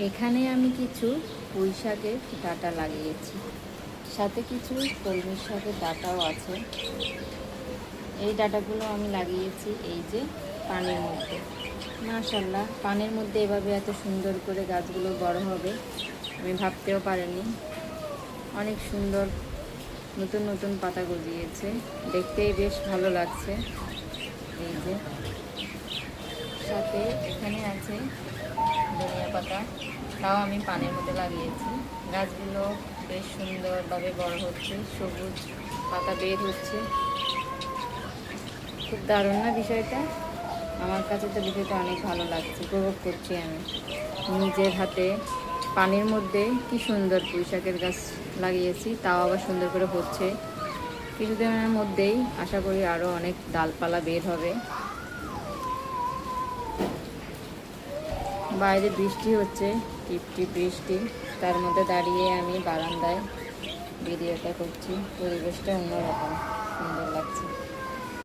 এখানে আমি কিছু পুঁই শাকের ডাঁটা লাগিয়েছি, সাথে কিছু কলমি শাকের ডাঁটাও আছে। এই ডাঁটাগুলো আমি লাগিয়েছি এই যে পানির মধ্যে। মাশাআল্লাহ, পানির মধ্যে এভাবে এত সুন্দর করে গাছগুলো বড় হবে আমি ভাবতেও পারিনি। অনেক সুন্দর নতুন নতুন পাতা গজিয়েছে, দেখতেই বেশ ভালো লাগছে। এই যে সাথে এখানে আছে ধনিয়া পাতা, তাও আমি পানির মধ্যে লাগিয়েছি। গাছগুলো বেশ সুন্দরভাবে বড় হচ্ছে, সবুজ পাতা বের হচ্ছে। খুব দারুণ না বিষয়টা? আমার কাছে তো বিষয়টা অনেক ভালো লাগছে, উপভোগ করছি আমি নিজের হাতে। পানির মধ্যে কি সুন্দর পুঁই শাকের গাছ লাগিয়েছি, তাও আবার সুন্দর করে হচ্ছে। কিছুদিনের মধ্যেই আশা করি আরও অনেক ডালপালা বের হবে। বাইরে বৃষ্টি হচ্ছে, টিপটিপ বৃষ্টি, তার মধ্যে দাঁড়িয়ে আমি বারান্দায় ভিডিওটা করছি। পরিবেশটা অন্যরকম সুন্দর লাগছে।